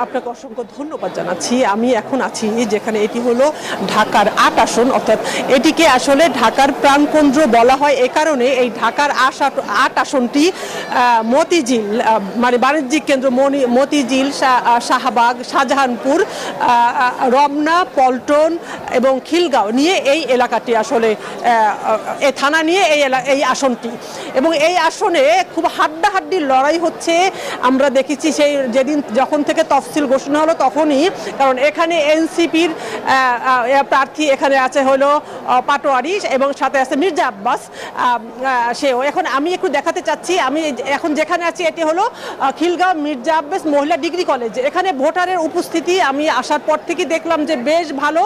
আপনাকে অসংখ্য ধন্যবাদ জানাচ্ছি। আমি এখন আছি যেখানে এটি হলো ঢাকার ৮ আসন, অর্থাৎ এটিকে আসলে ঢাকার প্রাণকেন্দ্র বলা হয় এ কারণে এই ঢাকার ৮ আসনটি মতিঝিল মানে বাণিজ্যিক কেন্দ্র মতিঝিল, শাহবাগ, শাহজাহানপুর, রমনা, পল্টন এবং খিলগাঁও নিয়ে এই এলাকাটি আসলে এই থানা নিয়ে এই আসনটি, এবং এই আসনে খুব হাড্ডাহাড্ডি লড়াই হচ্ছে। আমরা দেখেছি সেই যেদিন যখন থেকে তফসিল ঘোষণা হলো তখনই, কারণ এখানে এনসিপির প্রার্থী এখানে আছে হলো পাটোয়ারি এবং সাথে আছে মির্জা আব্বাস, সেও। এখন আমি একটু দেখাতে চাচ্ছি, আমি এখন যেখানে আছি এটি হলো খিলগাঁও মির্জা আব্বাস মহিলা ডিগ্রি কলেজ। এখানে ভোটারের উপস্থিতি আমি আসার পর থেকে দেখলাম যে বেশ ভালো।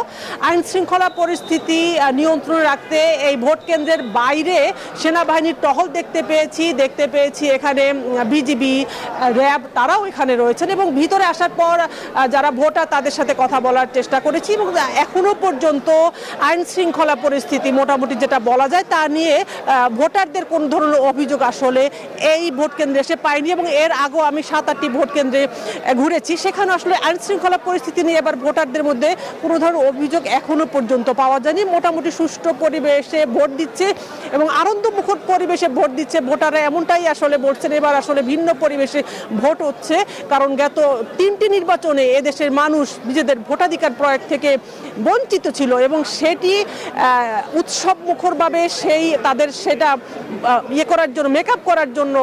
আইন শৃঙ্খলা পরিস্থিতি নিয়ন্ত্রণে রাখতে এই ভোট কেন্দ্রের বাইরে সেনাবাহিনীর টহল দেখতে পেয়েছি এখানে বিজিবি, র্যাব তারাও এখানে রয়েছেন, এবং ভিতরে আসার পর যারা ভোটার তাদের সাথে কথা বলার চেষ্টা করেছি, এবং এখনো পর্যন্ত আইন শৃঙ্খলা পরিস্থিতি মোটামুটি যেটা বলা যায় তা নিয়ে ভোটারদের কোন ধরনের অভিযোগ আসলে এই ভোট কেন্দ্রে এসে পাইনি। এবং এর আগেও আমি ৭-৮টি ভোট কেন্দ্রে ঘুরেছি, সেখানে আসলে আইন শৃঙ্খলা পরিস্থিতি নিয়ে এবার ভোটারদের মধ্যে কোনো ধরনের অভিযোগ এখনো পর্যন্ত পাওয়া যায়নি। মোটামুটি সুষ্ঠু পরিবেশে ভোট দিচ্ছে এবং আনন্দমুখর পরিবেশে ভোট দিচ্ছে ভোটাররা, এমনটাই আসলে বলছেন। এবার আসলে ভিন্ন পরিবেশে ভোট হচ্ছে, কারণ গত ৩টি নির্বাচনে এদেশের মানুষ নিজেদের ভোটাধিকার প্রয়োগ থেকে বঞ্চিত ছিল, এবং সেটি উৎসব মুখরভাবে তাদের সেটা করার জন্য, মেকআপ করার জন্য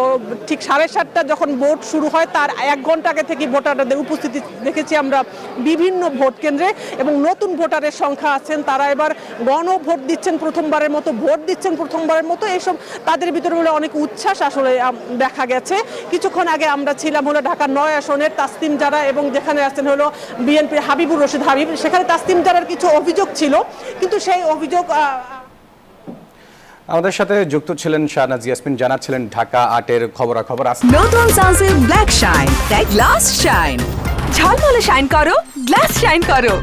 ঠিক 7:30টা যখন ভোট শুরু হয় তার 1 ঘন্টা আগে থেকে ভোটারদের উপস্থিতি দেখেছি আমরা বিভিন্ন ভোট কেন্দ্রে, এবং নতুন ভোটারের সংখ্যা আছেন, তারা এবার গণভোট দিচ্ছেন প্রথমবারের মতো, ভোট দিচ্ছেন প্রথমবারের মতো। এইসব তাদের ভিতরে বলে অনেক উচ্ছ্বাস আসলে দেখা গেছে। কিছুক্ষণ আগে আমরা ছিলাম হলো ঢাকার 9 আসনের তাসনিম জারা, এবং যেখানে আছেন হলো বিএনপির হাবিবুর রশিদ হাবিব। সেখানে তাসনিম জারার কিছু অভিযোগ ছিল, কিন্তু সেই অভিযোগ আমাদের সাথে যুক্ত ছিলেন শাহনাজ ইয়াসমিন, জানাচ্ছিলেন ঢাকা ৮-এর খবরাখবর। নতুন সানসিল্ক ব্ল্যাক শাইন, তাই গ্লাস শাইন, ঝলমলে শাইন করো, গ্লাস শাইন করো।